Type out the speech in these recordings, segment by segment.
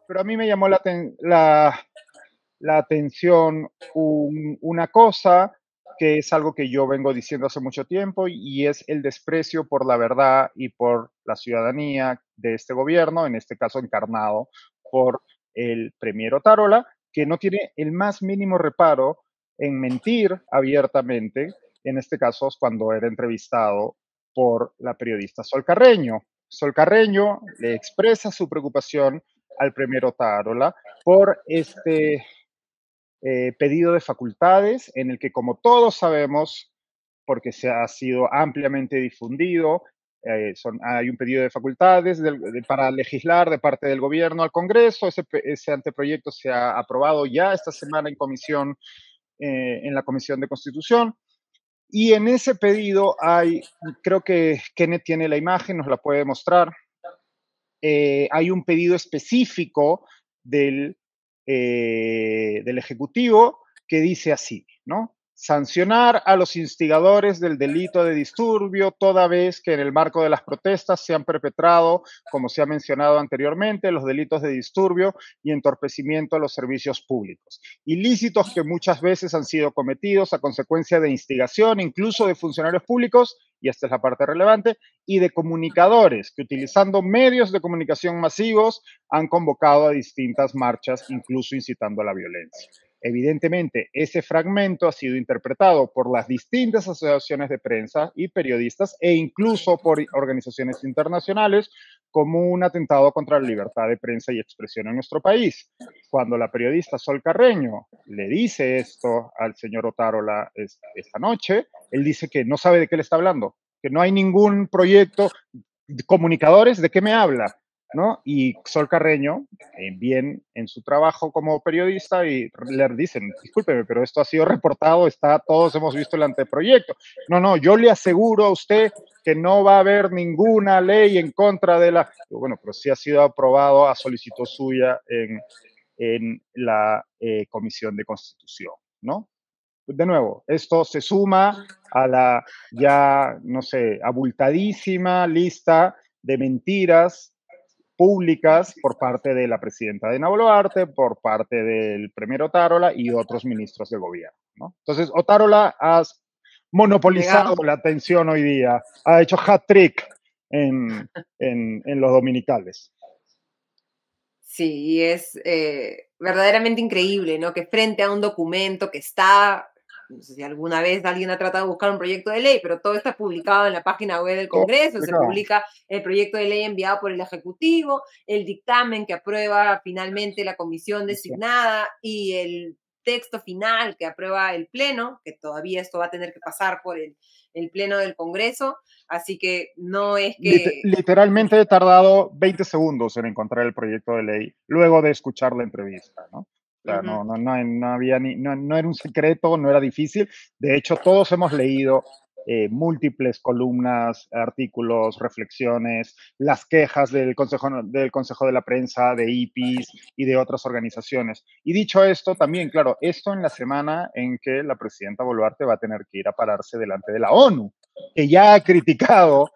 pero a mí me llamó la atención una cosa que es algo que yo vengo diciendo hace mucho tiempo y es el desprecio por la verdad y por la ciudadanía de este gobierno, en este caso encarnado por el premier Otárola, que no tiene el más mínimo reparo en mentir abiertamente, en este caso cuando era entrevistado por la periodista Sol Carreño. Sol Carreño le expresa su preocupación al premier Otárola por este pedido de facultades en el que, como todos sabemos, porque se ha sido ampliamente difundido, hay un pedido de facultades para legislar de parte del gobierno al Congreso. Ese anteproyecto se ha aprobado ya esta semana en la Comisión de Constitución. Y en ese pedido creo que Kenneth tiene la imagen, nos la puede mostrar. Hay un pedido específico del Ejecutivo que dice así, ¿no? Sancionar a los instigadores del delito de disturbio toda vez que en el marco de las protestas se han perpetrado, como se ha mencionado anteriormente, los delitos de disturbio y entorpecimiento a los servicios públicos. Ilícitos que muchas veces han sido cometidos a consecuencia de instigación, incluso de funcionarios públicos, y esta es la parte relevante, y de comunicadores que utilizando medios de comunicación masivos han convocado a distintas marchas, incluso incitando a la violencia. Evidentemente, ese fragmento ha sido interpretado por las distintas asociaciones de prensa y periodistas e incluso por organizaciones internacionales como un atentado contra la libertad de prensa y expresión en nuestro país. Cuando la periodista Sol Carreño le dice esto al señor Otárola esta noche, él dice que no sabe de qué le está hablando, que no hay ningún proyecto. Comunicadores, ¿de qué me habla? ¿No? Y Sol Carreño, bien en su trabajo como periodista, y le dicen, discúlpeme, pero esto ha sido reportado, todos hemos visto el anteproyecto. No, no, yo le aseguro a usted que no va a haber ninguna ley en contra de la... Bueno, pero sí ha sido aprobado a solicitud suya en la Comisión de Constitución, ¿no? De nuevo, esto se suma a la ya, no sé, abultadísima lista de mentiras públicas por parte de la presidenta Dina Boluarte, por parte del premier Otárola y otros ministros de gobierno, ¿no? Entonces, Otárola ha monopolizado Legado. la atención hoy día, ha hecho hat-trick en los dominicales. Sí, y es verdaderamente increíble, ¿no? Que frente a un documento que está, no sé si alguna vez alguien ha tratado de buscar un proyecto de ley, pero todo está publicado en la página web del Todo Congreso, se complicado. publica el proyecto de ley enviado por el Ejecutivo, el dictamen que aprueba finalmente la comisión designada y el texto final que aprueba el Pleno, que todavía esto va a tener que pasar por el Pleno del Congreso, así que no es que... Literalmente he tardado 20 segundos en encontrar el proyecto de ley luego de escuchar la entrevista, ¿no? O sea, Ujú. no había no era un secreto, no era difícil. De hecho, todos hemos leído múltiples columnas, artículos, reflexiones, las quejas del Consejo de la Prensa, de IPIS y de otras organizaciones. Y dicho esto, también, claro, esto en la semana en que la presidenta Boluarte va a tener que ir a pararse delante de la ONU, que ya ha criticado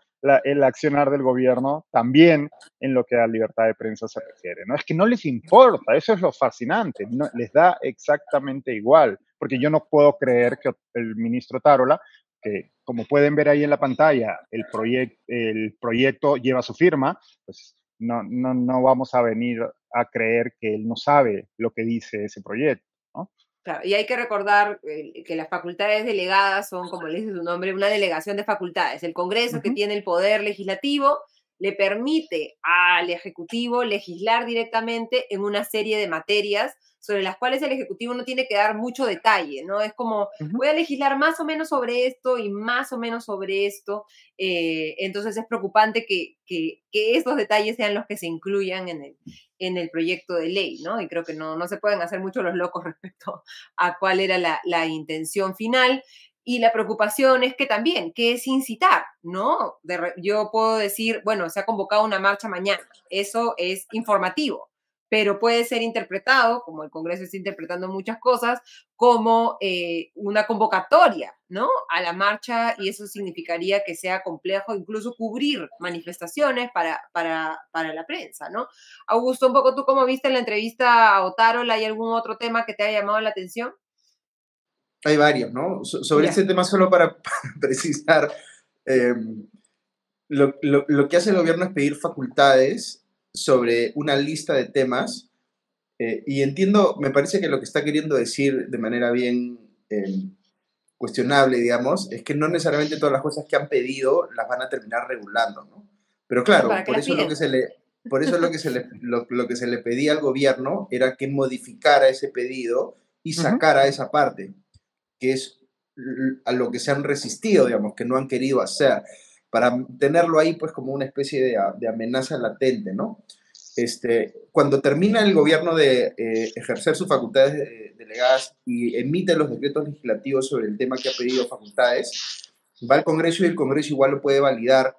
el accionar del gobierno también en lo que a libertad de prensa se refiere. ¿No? Es que no les importa, eso es lo fascinante, no, les da exactamente igual, porque yo no puedo creer que el ministro Tarola, que como pueden ver ahí en la pantalla, el proyecto lleva su firma, pues no vamos a venir a creer que él no sabe lo que dice ese proyecto. ¿No? Claro, y hay que recordar que las facultades delegadas son, como le dice su nombre, una delegación de facultades. El Uh Congreso, que -huh. tiene el poder legislativo, le permite al Ejecutivo legislar directamente en una serie de materias sobre las cuales el Ejecutivo no tiene que dar mucho detalle, ¿no? Es como, Uh -huh. voy a legislar más o menos sobre esto y más o menos sobre esto. Entonces es preocupante que estos detalles sean los que se incluyan en el proyecto de ley, ¿no? Y creo que no se pueden hacer mucho los locos respecto a cuál era la intención final. Y la preocupación es que también, ¿qué es incitar? ¿No? Yo puedo decir, bueno, se ha convocado una marcha mañana, eso es informativo, pero puede ser interpretado, como el Congreso está interpretando muchas cosas, como una convocatoria, ¿no? A la marcha, y eso significaría que sea complejo incluso cubrir manifestaciones para la prensa, ¿no? Augusto, un poco tú cómo viste la entrevista a Otárola, ¿hay algún otro tema que te haya llamado la atención? Hay varios, ¿no? Sobre Ya. este tema, solo para precisar, eh, lo que hace el gobierno es pedir facultades sobre una lista de temas, y entiendo, me parece que lo que está queriendo decir de manera bien cuestionable, digamos, es que no necesariamente todas las cosas que han pedido las van a terminar regulando, ¿no? Pero claro, ¿Para qué por las eso piden? por eso lo que se le pedía al gobierno era que modificara ese pedido y Ujú. sacara esa parte, que es a lo que se han resistido, digamos, que no han querido hacer, para tenerlo ahí pues como una especie de amenaza latente, ¿no? Cuando termina el gobierno de ejercer sus facultades delegadas y emite los decretos legislativos sobre el tema que ha pedido facultades, va al Congreso y el Congreso igual lo puede validar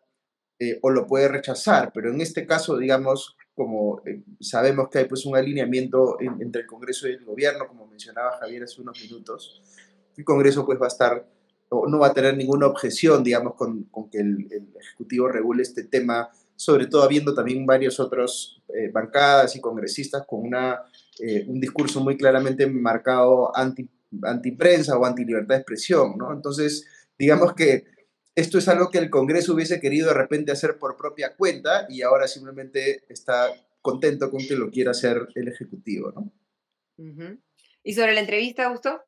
o lo puede rechazar, pero en este caso, digamos, como sabemos que hay pues un alineamiento entre el Congreso y el gobierno, como mencionaba Javier hace unos minutos, el Congreso pues va a estar, o no va a tener ninguna objeción, digamos, con que el Ejecutivo regule este tema, sobre todo habiendo también varios otros bancadas y congresistas con un discurso muy claramente marcado anti-prensa o anti-libertad de expresión, ¿no? Entonces, digamos que esto es algo que el Congreso hubiese querido de repente hacer por propia cuenta y ahora simplemente está contento con que lo quiera hacer el Ejecutivo, ¿no? Ujú. ¿Y sobre la entrevista, Augusto?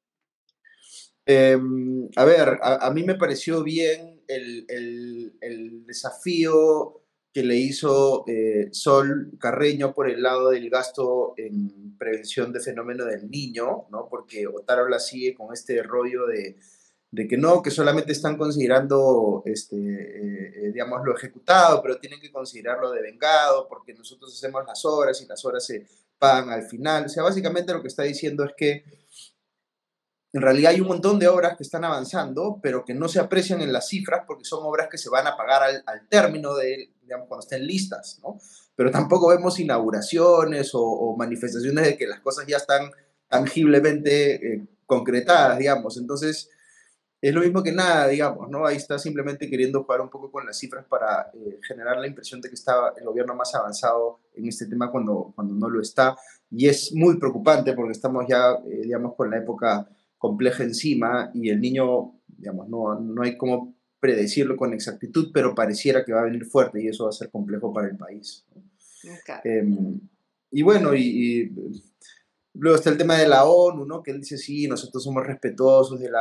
A ver, a mí me pareció bien el desafío que le hizo Sol Carreño por el lado del gasto en prevención de fenómeno del niño, ¿no? Porque Otárola sigue con este rollo de que no, que solamente están considerando, digamos, lo ejecutado, pero tienen que considerarlo devengado, porque nosotros hacemos las horas y las horas se pagan al final. O sea, básicamente lo que está diciendo es que en realidad hay un montón de obras que están avanzando, pero que no se aprecian en las cifras porque son obras que se van a pagar al término de, digamos, cuando estén listas, ¿no? Pero tampoco vemos inauguraciones o manifestaciones de que las cosas ya están tangiblemente concretadas, digamos. Entonces, es lo mismo que nada, digamos, ¿no? Ahí está simplemente queriendo jugar un poco con las cifras para generar la impresión de que está el gobierno más avanzado en este tema cuando no lo está. Y es muy preocupante porque estamos ya, digamos, con la época compleja encima y el niño, digamos, no hay cómo predecirlo con exactitud, pero pareciera que va a venir fuerte y eso va a ser complejo para el país, ¿no? Claro. Y bueno, luego está el tema de la ONU, ¿no? Que él dice, sí, nosotros somos respetuosos del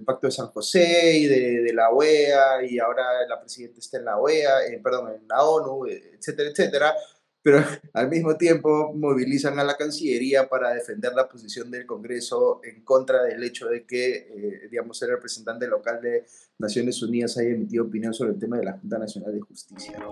Pacto de San José y de la OEA, y ahora la presidenta está en la OEA, perdón, en la ONU, etcétera, etcétera. Pero al mismo tiempo movilizan a la Cancillería para defender la posición del Congreso en contra del hecho de que, digamos, el representante local de Naciones Unidas haya emitido opinión sobre el tema de la Junta Nacional de Justicia, ¿no?